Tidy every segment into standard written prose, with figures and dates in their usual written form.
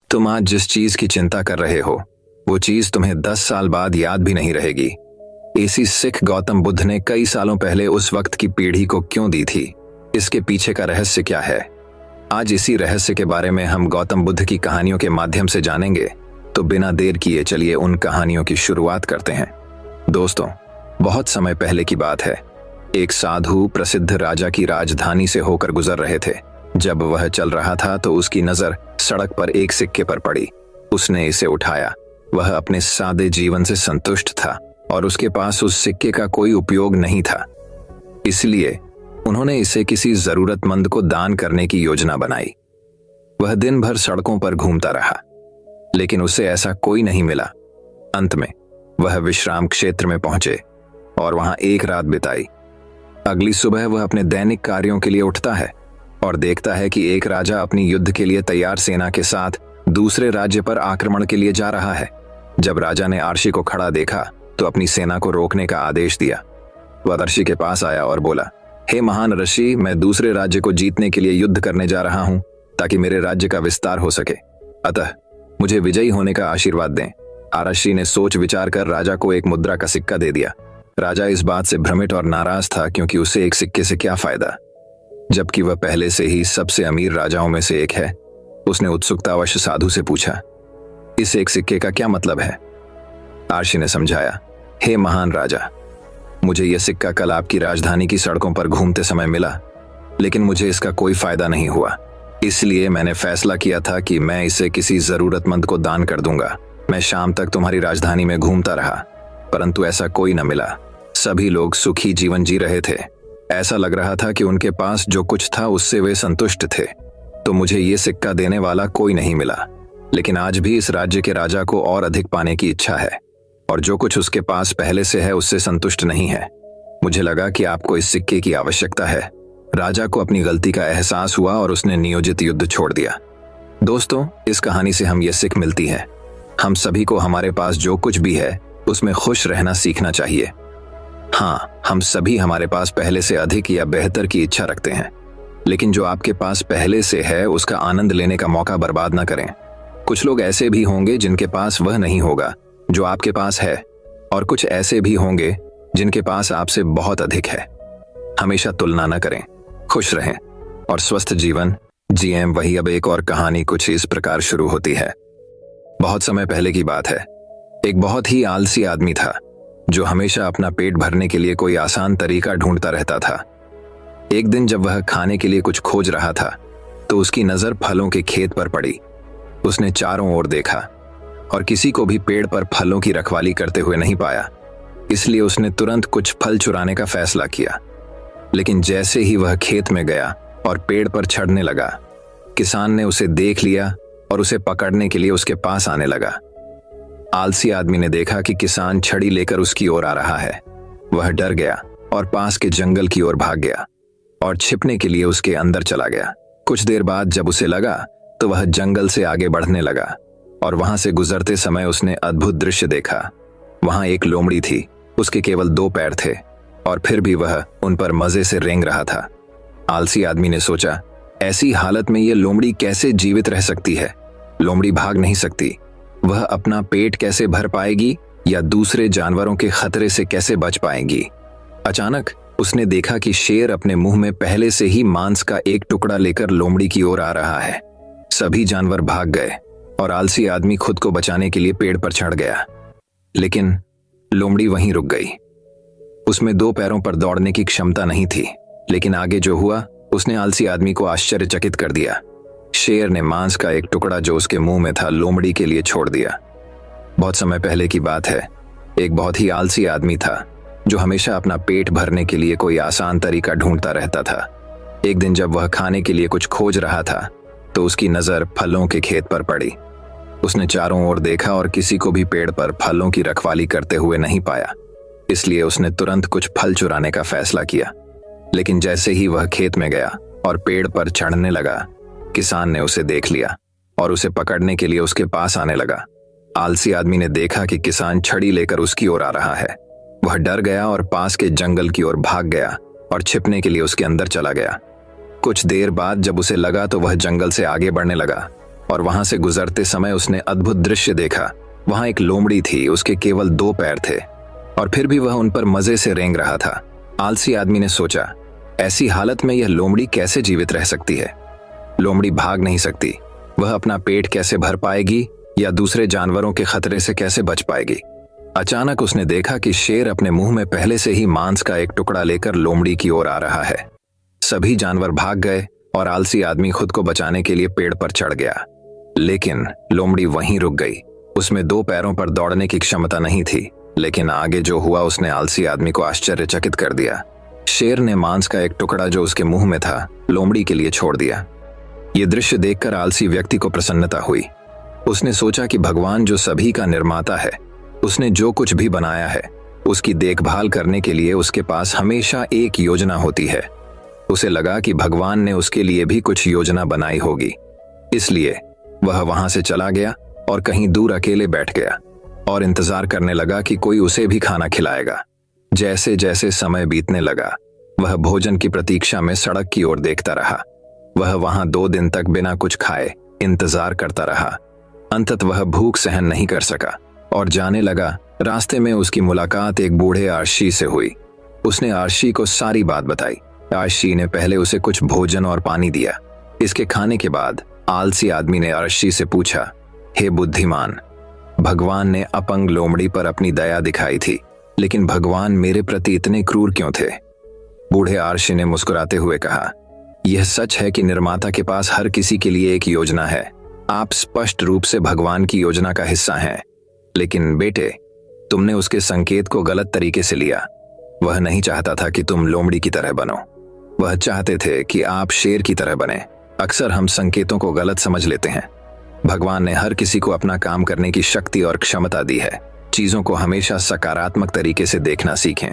तुम आज जिस चीज की चिंता कर रहे हो वो चीज तुम्हें 10 साल बाद याद भी नहीं रहेगी। इसी सिख गौतम बुद्ध ने कई सालों पहले उस वक्त की पीढ़ी को क्यों दी थी? इसके पीछे का रहस्य क्या है? आज इसी रहस्य के बारे में हम गौतम बुद्ध की कहानियों के माध्यम से जानेंगे। तो बिना देर किए चलिए उन कहानियों की शुरुआत करते हैं। दोस्तों, बहुत समय पहले की बात है। एक साधु प्रसिद्ध राजा की राजधानी से होकर गुजर रहे थे। जब वह चल रहा था तो उसकी नजर सड़क पर एक सिक्के पर पड़ी। उसने इसे उठाया। वह अपने सादे जीवन से संतुष्ट था और उसके पास उस सिक्के का कोई उपयोग नहीं था। इसलिए उन्होंने इसे किसी जरूरतमंद को दान करने की योजना बनाई। वह दिन भर सड़कों पर घूमता रहा, लेकिन उसे ऐसा कोई नहीं मिला। अंत में वह विश्राम क्षेत्र में पहुंचे और वहां एक रात बिताई। अगली सुबह वह अपने दैनिक कार्यों के लिए उठता है और देखता है कि एक राजा अपनी युद्ध के लिए तैयार सेना के साथ दूसरे राज्य पर आक्रमण के लिए जा रहा है। जब राजा ने आर्शी को खड़ा देखा तो अपनी सेना को रोकने का आदेश दिया। वह आर्शी के पास आया और बोला, हे महान ऋषि, मैं दूसरे राज्य को जीतने के लिए युद्ध करने जा रहा हूं ताकि मेरे राज्य का विस्तार हो सके। अतः मुझे विजयी होने का आशीर्वाद दें। आर्शी ने सोच विचार कर राजा को एक मुद्रा का सिक्का दे दिया। राजा इस बात से भ्रमित और नाराज था, क्योंकि उसे एक सिक्के से क्या फायदा, जबकि वह पहले से ही सबसे अमीर राजाओं में से एक है। उसने उत्सुकतावश साधु से पूछा, इस एक सिक्के का क्या मतलब है? आर्शी ने समझाया, हे महान राजा, मुझे यह सिक्का कल आपकी राजधानी की सड़कों पर घूमते समय मिला, लेकिन मुझे इसका कोई फायदा नहीं हुआ। इसलिए मैंने फैसला किया था कि मैं इसे किसी जरूरतमंद को दान कर दूंगा। मैं शाम तक तुम्हारी राजधानी में घूमता रहा, परंतु ऐसा कोई न मिला। सभी लोग सुखी जीवन जी रहे थे। ऐसा लग रहा था कि उनके पास जो कुछ था उससे वे संतुष्ट थे। तो मुझे ये सिक्का देने वाला कोई नहीं मिला। लेकिन आज भी इस राज्य के राजा को और अधिक पाने की इच्छा है, और जो कुछ उसके पास पहले से है उससे संतुष्ट नहीं है। मुझे लगा कि आपको इस सिक्के की आवश्यकता है। राजा को अपनी गलती का एहसास हुआ और उसने नियोजित युद्ध छोड़ दिया। दोस्तों, इस कहानी से हम ये सीख मिलती है, हम सभी को हमारे पास जो कुछ भी है उसमें खुश रहना सीखना चाहिए। हाँ, हम सभी हमारे पास पहले से अधिक या बेहतर की इच्छा रखते हैं, लेकिन जो आपके पास पहले से है उसका आनंद लेने का मौका बर्बाद ना करें। कुछ लोग ऐसे भी होंगे जिनके पास वह नहीं होगा जो आपके पास है, और कुछ ऐसे भी होंगे जिनके पास आपसे बहुत अधिक है। हमेशा तुलना न करें, खुश रहें और स्वस्थ जीवन जिएं। वही अब एक और कहानी कुछ इस प्रकार शुरू होती है। बहुत समय पहले की बात है। एक बहुत ही आलसी आदमी था जो हमेशा अपना पेट भरने के लिए कोई आसान तरीका ढूंढता रहता था। एक दिन जब वह खाने के लिए कुछ खोज रहा था तो उसकी नजर फलों के खेत पर पड़ी। उसने चारों ओर देखा और किसी को भी पेड़ पर फलों की रखवाली करते हुए नहीं पाया। इसलिए उसने तुरंत कुछ फल चुराने का फैसला किया। लेकिन जैसे ही वह खेत में गया और पेड़ पर चढ़ने लगा, किसान ने उसे देख लिया और उसे पकड़ने के लिए उसके पास आने लगा। आलसी आदमी ने देखा कि किसान छड़ी लेकर उसकी ओर आ रहा है। वह डर गया और पास के जंगल की ओर भाग गया और छिपने के लिए उसके अंदर चला गया। कुछ देर बाद जब उसे लगा तो वह जंगल से आगे बढ़ने लगा और वहां से गुजरते समय उसने अद्भुत दृश्य देखा। वहां एक लोमड़ी थी। उसके केवल 2 पैर थे और फिर भी वह उन पर मजे से रेंग रहा था। आलसी आदमी ने सोचा, ऐसी हालत में यह लोमड़ी कैसे जीवित रह सकती है? लोमड़ी भाग नहीं सकती। वह अपना पेट कैसे भर पाएगी या दूसरे जानवरों के खतरे से कैसे बच पाएगी? अचानक उसने देखा कि शेर अपने मुंह में पहले से ही मांस का एक टुकड़ा लेकर लोमड़ी की ओर आ रहा है। सभी जानवर भाग गए और आलसी आदमी खुद को बचाने के लिए पेड़ पर चढ़ गया। लेकिन लोमड़ी वहीं रुक गई। उसमें 2 पैरों पर दौड़ने की क्षमता नहीं थी। लेकिन आगे जो हुआ उसने आलसी आदमी को आश्चर्यचकित कर दिया। शेर ने मांस का एक टुकड़ा जो उसके मुंह में था लोमड़ी के लिए छोड़ दिया। बहुत समय पहले की बात है। एक बहुत ही आलसी आदमी था जो हमेशा अपना पेट भरने के लिए कोई आसान तरीका ढूंढता रहता था। एक दिन जब वह खाने के लिए कुछ खोज रहा था तो उसकी नजर फलों के खेत पर पड़ी। उसने चारों ओर देखा और किसी को भी पेड़ पर फलों की रखवाली करते हुए नहीं पाया। इसलिए उसने तुरंत कुछ फल चुराने का फैसला किया। लेकिन जैसे ही वह खेत में गया और पेड़ पर चढ़ने लगा, किसान ने उसे देख लिया और उसे पकड़ने के लिए उसके पास आने लगा। आलसी आदमी ने देखा कि किसान छड़ी लेकर उसकी ओर आ रहा है। वह डर गया और पास के जंगल की ओर भाग गया और छिपने के लिए उसके अंदर चला गया। कुछ देर बाद जब उसे लगा तो वह जंगल से आगे बढ़ने लगा। और वहां से गुजरते समय उसने अद्भुत दृश्य देखा। वहां एक लोमड़ी थी, उसके केवल 2 पैर थे और फिर भी वह उन पर मजे से रेंग रहा था। आलसी आदमी ने सोचा, ऐसी हालत में यह लोमड़ी कैसे जीवित रह सकती है? लोमड़ी भाग नहीं सकती, वह अपना पेट कैसे भर पाएगी या दूसरे जानवरों के खतरे से कैसे बच पाएगी? अचानक उसने देखा कि शेर अपने मुंह में पहले से ही मांस का एक टुकड़ा लेकर लोमड़ी की ओर आ रहा है। सभी जानवर भाग गए और आलसी आदमी खुद को बचाने के लिए पेड़ पर चढ़ गया, लेकिन लोमड़ी वहीं रुक गई। उसमें 2 पैरों पर दौड़ने की क्षमता नहीं थी, लेकिन आगे जो हुआ उसने आलसी आदमी को आश्चर्यचकित कर दिया। शेर ने मांस का एक टुकड़ा जो उसके मुंह में था लोमड़ी के लिए छोड़ दिया। ये दृश्य देखकर आलसी व्यक्ति को प्रसन्नता हुई। उसने सोचा कि भगवान जो सभी का निर्माता है, उसने जो कुछ भी बनाया है उसकी देखभाल करने के लिए उसके पास हमेशा एक योजना होती है। उसे लगा कि भगवान ने उसके लिए भी कुछ योजना बनाई होगी, इसलिए वह वहां से चला गया और कहीं दूर अकेले बैठ गया और इंतजार करने लगा कि कोई उसे भी खाना खिलाएगा। जैसे जैसे समय बीतने लगा, वह भोजन की प्रतीक्षा में सड़क की ओर देखता रहा। वह वहां 2 दिन तक बिना कुछ खाए इंतजार करता रहा। अंततः वह भूख सहन नहीं कर सका और जाने लगा। रास्ते में उसकी मुलाकात एक बूढ़े आरशी से हुई। उसने आरशी को सारी बात बताई। आरशी ने पहले उसे कुछ भोजन और पानी दिया। इसके खाने के बाद आलसी आदमी ने आरशी से पूछा, हे बुद्धिमान, भगवान ने अपंग लोमड़ी पर अपनी दया दिखाई थी, लेकिन भगवान मेरे प्रति इतने क्रूर क्यों थे? बूढ़े आरशी ने मुस्कुराते हुए कहा, यह सच है कि निर्माता के पास हर किसी के लिए एक योजना है। आप स्पष्ट रूप से भगवान की योजना का हिस्सा हैं, लेकिन बेटे, तुमने उसके संकेत को गलत तरीके से लिया। वह नहीं चाहता था कि तुम लोमड़ी की तरह बनो, वह चाहते थे कि आप शेर की तरह बने। अक्सर हम संकेतों को गलत समझ लेते हैं। भगवान ने हर किसी को अपना काम करने की शक्ति और क्षमता दी है। चीजों को हमेशा सकारात्मक तरीके से देखना सीखें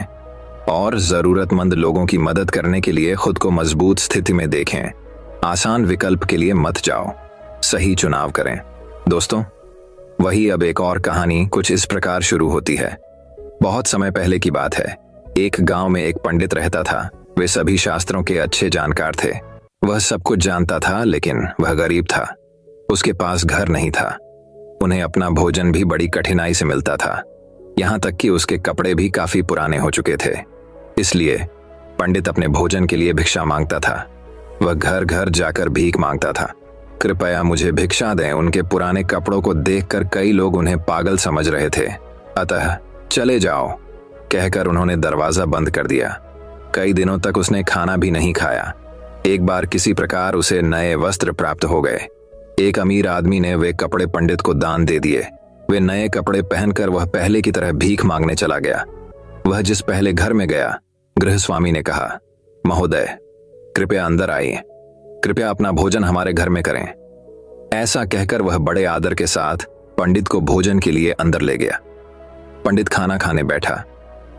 और जरूरतमंद लोगों की मदद करने के लिए खुद को मजबूत स्थिति में देखें। आसान विकल्प के लिए मत जाओ, सही चुनाव करें। दोस्तों, वही अब एक और कहानी कुछ इस प्रकार शुरू होती है। बहुत समय पहले की बात है। एक गांव में एक पंडित रहता था। वे सभी शास्त्रों के अच्छे जानकार थे। वह सब कुछ जानता था, लेकिन वह गरीब था। उसके पास घर नहीं था। उन्हें अपना भोजन भी बड़ी कठिनाई से मिलता था, यहाँ तक कि उसके कपड़े भी काफी पुराने हो चुके थे। इसलिए पंडित अपने भोजन के लिए भिक्षा मांगता था। वह घर घर जाकर भीख मांगता था, कृपया मुझे भिक्षा दें। उनके पुराने कपड़ों को देखकर कई लोग उन्हें पागल समझ रहे थे। अतः चले जाओ कहकर उन्होंने दरवाजा बंद कर दिया। कई दिनों तक उसने खाना भी नहीं खाया। एक बार किसी प्रकार उसे नए वस्त्र प्राप्त हो गए। एक अमीर आदमी ने वे कपड़े पंडित को दान दे दिए। वे नए कपड़े पहनकर वह पहले की तरह भीख मांगने चला गया। वह जिस पहले घर में गया, गृहस्वामी ने कहा, महोदय, कृपया अंदर आइए, कृपया अपना भोजन हमारे घर में करें। ऐसा कहकर वह बड़े आदर के साथ पंडित को भोजन के लिए अंदर ले गया। पंडित खाना खाने बैठा।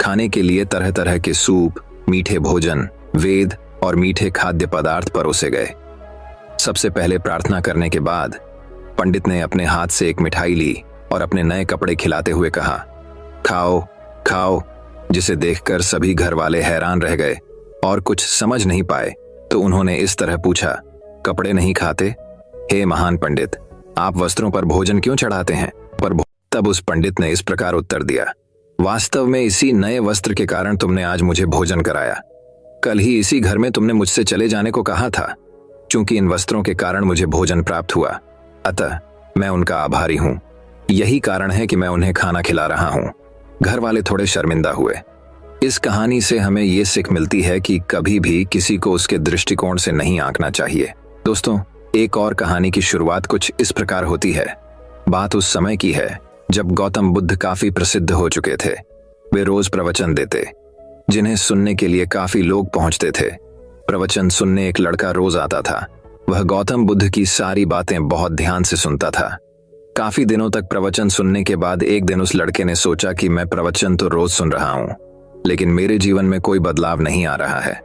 खाने के लिए तरह तरह के सूप, मीठे भोजन, वेद और मीठे खाद्य पदार्थ परोसे गए। सबसे पहले प्रार्थना करने के बाद पंडित ने अपने हाथ से एक मिठाई ली और अपने नए कपड़े खिलाते हुए कहा, खाओ खाओ, जिसे देखकर सभी घर वाले हैरान रह गए और कुछ समझ नहीं पाए। तो उन्होंने इस तरह पूछा, कपड़े नहीं खाते? हे महान पंडित, आप वस्त्रों पर भोजन क्यों चढ़ाते हैं? तब उस पंडित ने इस प्रकार उत्तर दिया, वास्तव में इसी नए वस्त्र के कारण तुमने आज मुझे भोजन कराया। कल ही इसी घर में तुमने मुझसे चले जाने को कहा था। चूंकि इन वस्त्रों के कारण मुझे भोजन प्राप्त हुआ, अतः मैं उनका आभारी हूँ। यही कारण है कि मैं उन्हें खाना खिला रहा हूँ। घर वाले थोड़े शर्मिंदा हुए। इस कहानी से हमें ये सीख मिलती है कि कभी भी किसी को उसके दृष्टिकोण से नहीं आंकना चाहिए। दोस्तों, एक और कहानी की शुरुआत कुछ इस प्रकार होती है। बात उस समय की है जब गौतम बुद्ध काफी प्रसिद्ध हो चुके थे। वे रोज प्रवचन देते, जिन्हें सुनने के लिए काफी लोग पहुंचते थे। प्रवचन सुनने एक लड़का रोज आता था। वह गौतम बुद्ध की सारी बातें बहुत ध्यान से सुनता था। काफी दिनों तक प्रवचन सुनने के बाद एक दिन उस लड़के ने सोचा कि मैं प्रवचन तो रोज सुन रहा हूँ, लेकिन मेरे जीवन में कोई बदलाव नहीं आ रहा है।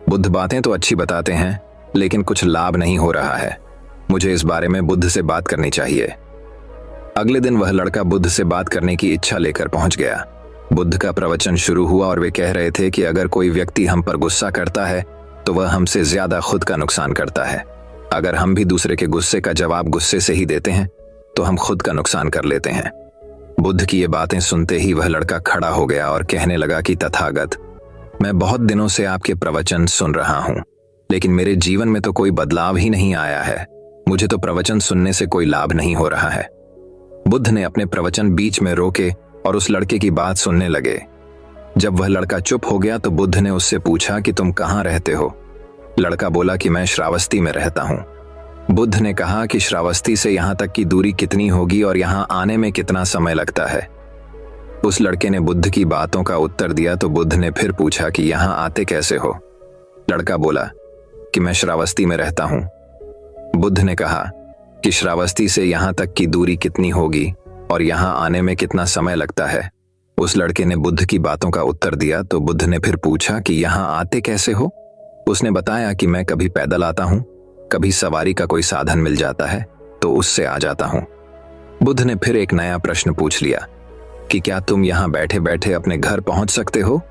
बुद्ध बातें तो अच्छी बताते हैं, लेकिन कुछ लाभ नहीं हो रहा है। मुझे इस बारे में बुद्ध से बात करनी चाहिए। अगले दिन वह लड़का बुद्ध से बात करने की इच्छा लेकर पहुंच गया। बुद्ध का प्रवचन शुरू हुआ और वे कह रहे थे कि अगर कोई व्यक्ति हम पर गुस्सा करता है तो वह हमसे ज्यादा खुद का नुकसान करता है। अगर हम भी दूसरे के गुस्से का जवाब गुस्से से ही देते हैं तो हम खुद का नुकसान कर लेते हैं। बुद्ध की ये बातें सुनते ही वह लड़का खड़ा हो गया और कहने लगा कि तथागत, मैं बहुत दिनों से आपके प्रवचन सुन रहा हूं, लेकिन मेरे जीवन में तो कोई बदलाव ही नहीं आया है। मुझे तो प्रवचन सुनने से कोई लाभ नहीं हो रहा है। बुद्ध ने अपने प्रवचन बीच में रोके और उस लड़के की बात सुनने लगे। जब वह लड़का चुप हो गया तो बुद्ध ने उससे पूछा कि तुम कहाँ रहते हो? लड़का बोला कि मैं श्रावस्ती में रहता हूँ। बुद्ध ने कहा कि श्रावस्ती से यहाँ तक की दूरी कितनी होगी और यहाँ आने में कितना समय लगता है? उस लड़के ने बुद्ध की बातों का उत्तर दिया तो बुद्ध ने फिर पूछा कि यहाँ आते कैसे हो? लड़का बोला कि मैं श्रावस्ती में रहता हूँ। बुद्ध ने कहा कि श्रावस्ती से यहाँ तक की दूरी कितनी होगी और यहाँ आने में कितना समय लगता है? उस लड़के ने बुद्ध की बातों का उत्तर दिया तो बुद्ध ने फिर पूछा कि यहाँ आते कैसे हो? उसने बताया कि मैं कभी पैदल आता हूँ, कभी सवारी का कोई साधन मिल जाता है तो उससे आ जाता हूँ। बुद्ध ने फिर एक नया प्रश्न पूछ लिया कि क्या तुम यहाँ बैठे बैठे अपने घर पहुंच सकते हो?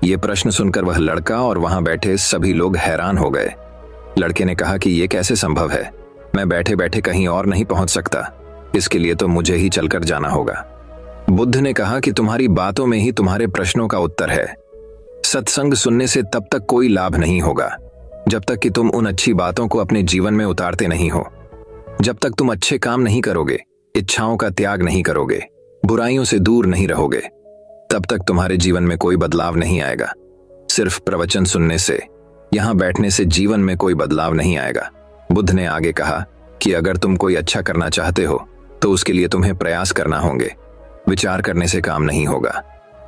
ये प्रश्न सुनकर वह लड़का और वहां बैठे सभी लोग हैरान हो गए। लड़के ने कहा कि यह कैसे संभव है? मैं बैठे बैठे कहीं और नहीं पहुंच सकता, इसके लिए तो मुझे ही चलकर जाना होगा। बुद्ध ने कहा कि तुम्हारी बातों में ही तुम्हारे प्रश्नों का उत्तर है। सत्संग सुनने से तब तक कोई लाभ नहीं होगा जब तक कि तुम उन अच्छी बातों को अपने जीवन में उतारते नहीं हो। जब तक तुम अच्छे काम नहीं करोगे, इच्छाओं का त्याग नहीं करोगे, बुराइयों से दूर नहीं रहोगे, तब तक तुम्हारे जीवन में कोई बदलाव नहीं आएगा। सिर्फ प्रवचन सुनने से, यहाँ बैठने से जीवन में कोई बदलाव नहीं आएगा। बुद्ध ने आगे कहा कि अगर तुम कोई अच्छा करना चाहते हो तो उसके लिए तुम्हें प्रयास करना होंगे। विचार करने से काम नहीं होगा।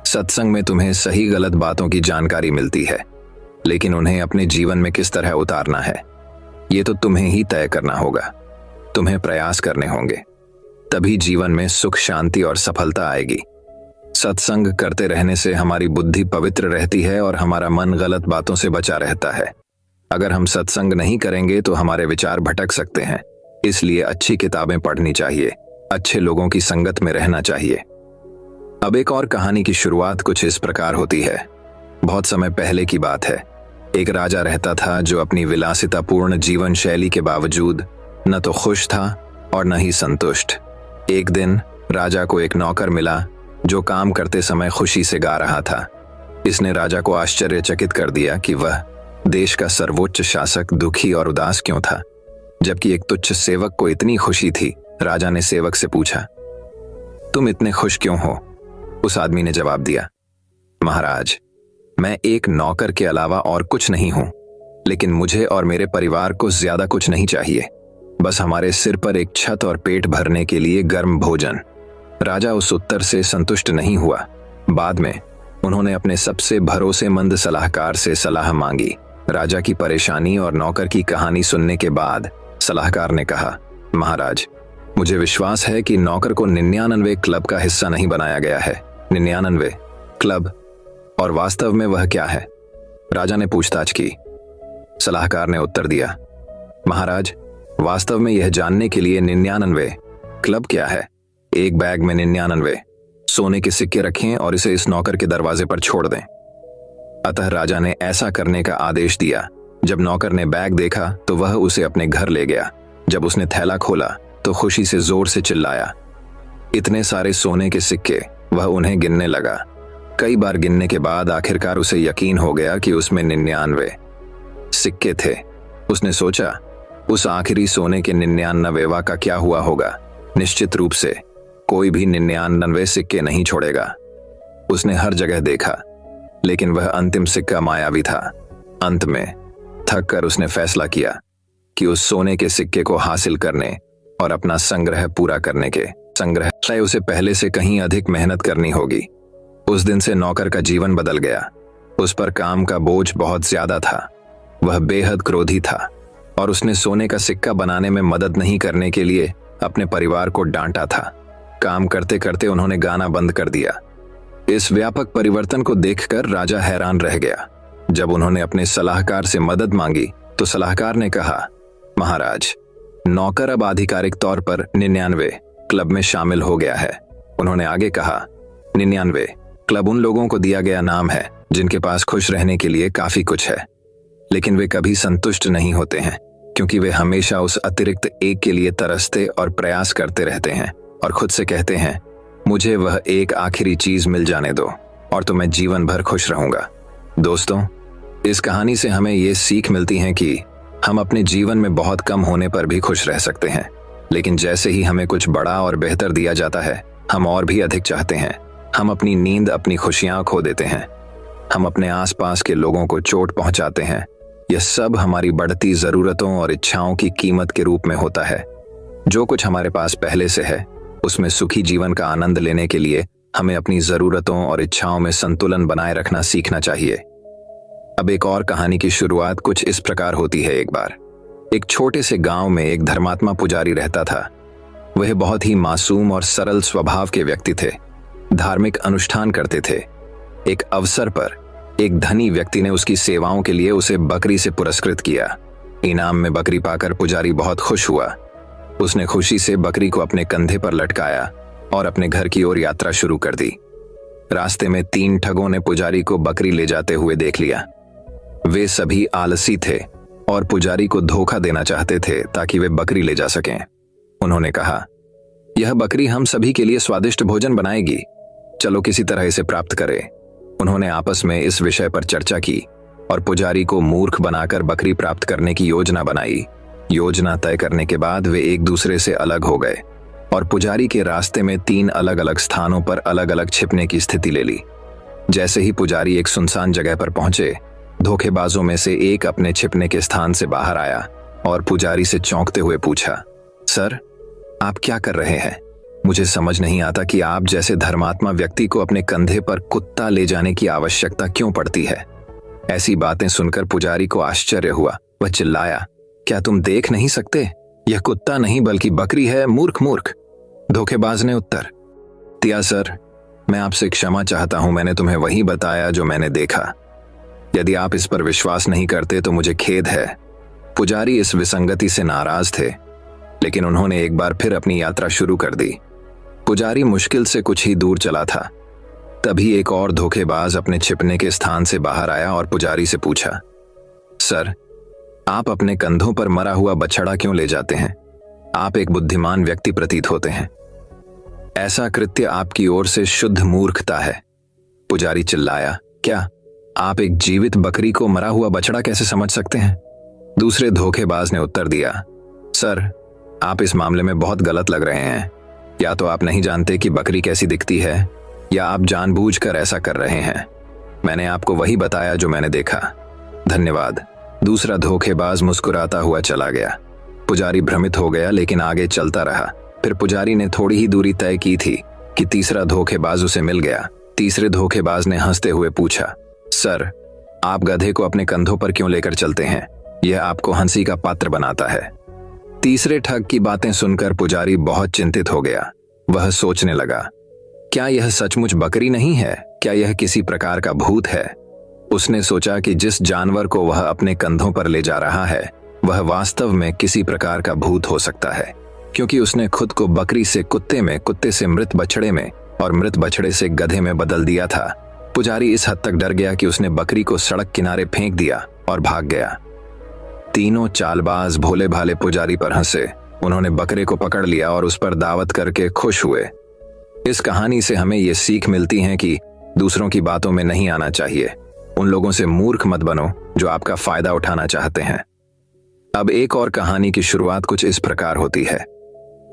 सत्संग में तुम्हें सही गलत बातों की जानकारी मिलती है, लेकिन उन्हें अपने जीवन में किस तरह उतारना है ये तो तुम्हें ही तय करना होगा। तुम्हें प्रयास करने होंगे, तभी जीवन में सुख, शांति और सफलता आएगी। सत्संग करते रहने से हमारी बुद्धि पवित्र रहती है और हमारा मन गलत बातों से बचा रहता है। अगर हम सत्संग नहीं करेंगे तो हमारे विचार भटक सकते हैं। इसलिए अच्छी किताबें पढ़नी चाहिए, अच्छे लोगों की संगत में रहना चाहिए। अब एक और कहानी की शुरुआत कुछ इस प्रकार होती है। बहुत समय पहले की बात है। एक राजा रहता था जो अपनी विलासितापूर्ण जीवन शैली के बावजूद न तो खुश था और न ही संतुष्ट। एक दिन राजा को एक नौकर मिला जो काम करते समय खुशी से गा रहा था। इसने राजा को आश्चर्यचकित कर दिया कि वह देश का सर्वोच्च शासक दुखी और उदास क्यों था, जबकि एक तुच्छ सेवक को इतनी खुशी थी। राजा ने सेवक से पूछा, तुम इतने खुश क्यों हो? उस आदमी ने जवाब दिया, महाराज, मैं एक नौकर के अलावा और कुछ नहीं हूं, लेकिन मुझे और मेरे परिवार को ज्यादा कुछ नहीं चाहिए, बस हमारे सिर पर एक छत और पेट भरने के लिए गर्म भोजन। राजा उस उत्तर से संतुष्ट नहीं हुआ। बाद में उन्होंने अपने सबसे भरोसेमंद सलाहकार से सलाह मांगी। राजा की परेशानी और नौकर की कहानी सुनने के बाद सलाहकार ने कहा, महाराज, मुझे विश्वास है कि नौकर को 99 क्लब का हिस्सा नहीं बनाया गया है। 99 क्लब, और वास्तव में वह क्या है? राजा ने पूछताछ की। सलाहकार ने उत्तर दिया, महाराज, वास्तव में यह जानने के लिए 99 क्लब क्या है, एक बैग में 99 सोने के सिक्के रखें और इसे इस नौकर के दरवाजे पर छोड़ दें। अतः राजा ने ऐसा करने का आदेश दिया। जब नौकर ने बैग देखा तो वह उसे अपने घर ले गया। जब उसने थैला खोला तो खुशी से जोर से चिल्लाया। इतने सारे सोने के सिक्के, वह उन्हें गिनने लगा। कई बार गिनने के बाद आखिरकार उसे यकीन हो गया कि उसमें 99 सिक्के थे। उसने सोचा, उस आखिरी सोने के 99वां का क्या हुआ होगा? निश्चित रूप से कोई भी 99 सिक्के नहीं छोड़ेगा। उसने हर जगह देखा, लेकिन वह अंतिम सिक्का मायावी था। अंत में थक कर उसने फैसला किया कि उस सोने के सिक्के को हासिल करने और अपना संग्रह पूरा करने के संग्रह उसे पहले से कहीं अधिक मेहनत करनी होगी। उस दिन से नौकर का जीवन बदल गया। उस पर काम का बोझ बहुत ज्यादा था। वह बेहद क्रोधी था और उसने सोने का सिक्का बनाने में मदद नहीं करने के लिए अपने परिवार को डांटा था। काम करते करते उन्होंने गाना बंद कर दिया। इस व्यापक परिवर्तन को देखकर राजा हैरान रह गया। जब उन्होंने अपने सलाहकार से मदद मांगी तो सलाहकार ने कहा, महाराज, नौकर अब आधिकारिक तौर पर 99 क्लब में शामिल हो गया है। उन्होंने आगे कहा, 99 क्लब उन लोगों को दिया गया नाम है जिनके पास खुश रहने के लिए काफी कुछ है, लेकिन वे कभी संतुष्ट नहीं होते हैं। क्योंकि वे हमेशा उस अतिरिक्त एक के लिए तरसते और प्रयास करते रहते हैं और खुद से कहते हैं, मुझे वह एक आखिरी चीज मिल जाने दो और तो मैं जीवन भर खुश रहूंगा। दोस्तों, इस कहानी से हमें ये सीख मिलती है कि हम अपने जीवन में बहुत कम होने पर भी खुश रह सकते हैं, लेकिन जैसे ही हमें कुछ बड़ा और बेहतर दिया जाता है, हम और भी अधिक चाहते हैं। हम अपनी नींद, अपनी खुशियां खो देते हैं। हम अपने आसपास के लोगों को चोट पहुंचाते हैं। यह सब हमारी बढ़ती जरूरतों और इच्छाओं की कीमत के रूप में होता है। जो कुछ हमारे पास पहले से है, उसमें सुखी जीवन का आनंद लेने के लिए हमें अपनी जरूरतों और इच्छाओं में संतुलन बनाए रखना सीखना चाहिए। अब एक और कहानी की शुरुआत कुछ इस प्रकार होती है। एक बार एक छोटे से गांव में एक धर्मात्मा पुजारी रहता था। वह बहुत ही मासूम और सरल स्वभाव के व्यक्ति थे। धार्मिक अनुष्ठान करते थे। एक अवसर पर एक धनी व्यक्ति ने उसकी सेवाओं के लिए उसे बकरी से पुरस्कृत किया। इनाम में बकरी पाकर पुजारी बहुत खुश हुआ। उसने खुशी से बकरी को अपने कंधे पर लटकाया और अपने घर की ओर यात्रा शुरू कर दी। रास्ते में 3 ठगों ने पुजारी को बकरी ले जाते हुए देख लिया। वे सभी आलसी थे और पुजारी को धोखा देना चाहते थे ताकि वे बकरी ले जा सकें। उन्होंने कहा, यह बकरी हम सभी के लिए स्वादिष्ट भोजन बनाएगी, चलो किसी तरह इसे प्राप्त करें। उन्होंने आपस में इस विषय पर चर्चा की और पुजारी को मूर्ख बनाकर बकरी प्राप्त करने की योजना बनाई। योजना तय करने के बाद वे एक दूसरे से अलग हो गए और पुजारी के रास्ते में 3 अलग अलग स्थानों पर अलग अलग छिपने की स्थिति ले ली। जैसे ही पुजारी एक सुनसान जगह पर पहुंचे, धोखेबाजों में से एक अपने छिपने के स्थान से बाहर आया और पुजारी से चौंकते हुए पूछा, सर, आप क्या कर रहे हैं? मुझे समझ नहीं आता कि आप जैसे धर्मात्मा व्यक्ति को अपने कंधे पर कुत्ता ले जाने की आवश्यकता क्यों पड़ती है। ऐसी बातें सुनकर पुजारी को आश्चर्य हुआ। वह चिल्लाया, क्या तुम देख नहीं सकते? यह कुत्ता नहीं बल्कि बकरी है, मूर्ख मूर्ख। धोखेबाज ने उत्तर दिया, सर, मैं आपसे क्षमा चाहता हूं, मैंने तुम्हें वही बताया जो मैंने देखा। यदि आप इस पर विश्वास नहीं करते तो मुझे खेद है। पुजारी इस विसंगति से नाराज थे, लेकिन उन्होंने एक बार फिर अपनी यात्रा शुरू कर दी। पुजारी मुश्किल से कुछ ही दूर चला था, तभी एक और धोखेबाज अपने छिपने के स्थान से बाहर आया और पुजारी से पूछा, सर, आप अपने कंधों पर मरा हुआ बछड़ा क्यों ले जाते हैं? आप एक बुद्धिमान व्यक्ति प्रतीत होते हैं। ऐसा कृत्य आपकी ओर से शुद्ध मूर्खता है। पुजारी चिल्लाया, क्या आप एक जीवित बकरी को मरा हुआ बछड़ा कैसे समझ सकते हैं? दूसरे धोखेबाज ने उत्तर दिया, सर, आप इस मामले में बहुत गलत लग रहे हैं। या तो आप नहीं जानते कि बकरी कैसी दिखती है, या आप जानबूझकर ऐसा कर रहे हैं। मैंने आपको वही बताया जो मैंने देखा। धन्यवाद। दूसरा धोखेबाज मुस्कुराता हुआ चला गया। पुजारी भ्रमित हो गया, लेकिन आगे चलता रहा। फिर पुजारी ने थोड़ी ही दूरी तय की थी कि तीसरा धोखेबाज उसे मिल गया। तीसरे धोखेबाज ने हंसते हुए पूछा, सर, आप गधे को अपने कंधों पर क्यों लेकर चलते हैं? यह आपको हंसी का पात्र बनाता है। तीसरे ठग की बातें सुनकर पुजारी बहुत चिंतित हो गया। वह सोचने लगा, क्या यह सचमुच बकरी नहीं है? क्या यह किसी प्रकार का भूत है? उसने सोचा कि जिस जानवर को वह अपने कंधों पर ले जा रहा है, वह वास्तव में किसी प्रकार का भूत हो सकता है, क्योंकि उसने खुद को बकरी से कुत्ते में, कुत्ते से मृत बछड़े में और मृत बछड़े से गधे में बदल दिया था। पुजारी इस हद तक डर गया कि उसने बकरी को सड़क किनारे फेंक दिया और भाग गया। तीनों चालबाज भोले भाले पुजारी पर हंसे। उन्होंने बकरे को पकड़ लिया और उस पर दावत करके खुश हुए। इस कहानी से हमें ये सीख मिलती है कि दूसरों की बातों में नहीं आना चाहिए। उन लोगों से मूर्ख मत बनो जो आपका फायदा उठाना चाहते हैं। अब एक और कहानी की शुरुआत कुछ इस प्रकार होती है।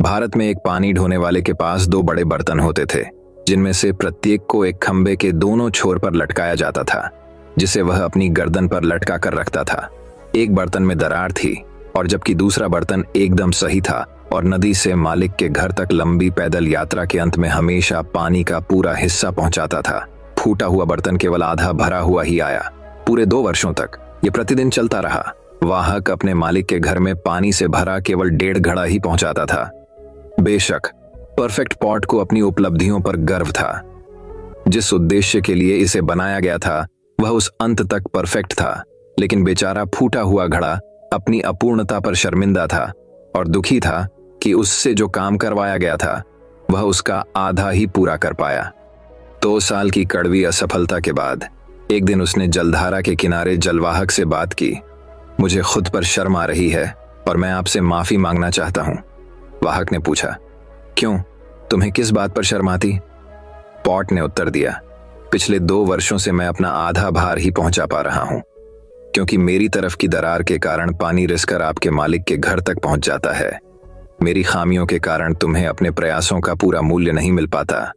भारत में एक पानी ढोने वाले के पास 2 बड़े बर्तन होते थे, जिनमें से प्रत्येक को एक खंबे के दोनों छोर पर लटकाया जाता था, जिसे वह अपनी गर्दन पर लटका कर रखता था। एक बर्तन में दरार थी और जबकि दूसरा बर्तन एकदम सही था और नदी से मालिक के घर तक लंबी पैदल यात्रा के अंत में हमेशा पानी का पूरा हिस्सा पहुंचाता था। फूटा हुआ बर्तन केवल आधा भरा हुआ ही आया। पूरे 2 वर्षों तक ये प्रतिदिन चलता रहा। वाहक अपने मालिक के घर में पानी से भरा केवल 1.5 घड़ा ही पहुंचाता था। बेशक परफेक्ट पॉट को अपनी उपलब्धियों पर गर्व था। जिस उद्देश्य के लिए इसे बनाया गया था वह उस अंत तक परफेक्ट था, लेकिन बेचारा फूटा हुआ घड़ा अपनी अपूर्णता पर शर्मिंदा था और दुखी था कि उससे जो काम करवाया गया था वह उसका आधा ही पूरा कर पाया। 2 साल की कड़वी असफलता के बाद एक दिन उसने जलधारा के किनारे जलवाहक से बात की। मुझे खुद पर शर्म आ रही है और मैं आपसे माफी मांगना चाहता हूं। वाहक ने पूछा, क्यों, तुम्हें किस बात पर शर्म आती? पॉट ने उत्तर दिया, पिछले 2 वर्षों से मैं अपना आधा भार ही पहुंचा पा रहा हूं, क्योंकि मेरी तरफ की दरार के कारण पानी रिसकर आपके मालिक के घर तक पहुंच जाता है। मेरी खामियों के कारण तुम्हें अपने प्रयासों का पूरा मूल्य नहीं मिल पाता।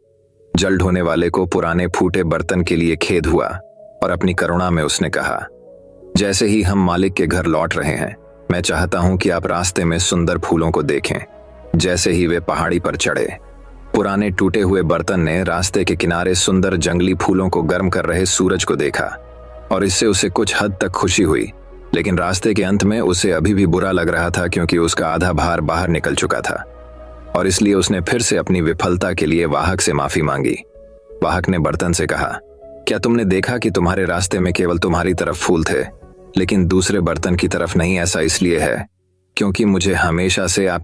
जल ढोने वाले को पुराने फूटे बर्तन के लिए खेद हुआ और अपनी करुणा में उसने कहा, जैसे ही हम मालिक के घर लौट रहे हैं, मैं चाहता हूं कि आप रास्ते में सुंदर फूलों को देखें। जैसे ही वे पहाड़ी पर चढ़े, पुराने टूटे हुए बर्तन ने रास्ते के किनारे सुंदर जंगली फूलों को गर्म कर रहे सूरज को देखा और इससे उसे कुछ हद तक खुशी हुई, लेकिन रास्ते के अंत में उसे अभी भी बुरा लग रहा था, क्योंकि उसका आधा भार बाहर निकल चुका था और इसलिए उसने फिर से अपनी विफलता के लिए वाहक से माफी मांगी। वाहक ने बर्तन से कहा, क्या तुमने देखा कि तुम्हारे रास्ते में केवल तुम्हारी तरफ फूल थे, लेकिन दूसरे बर्तन की तरफ नहीं? ऐसा इसलिए है क्योंकि मुझे हमेशा से आपकी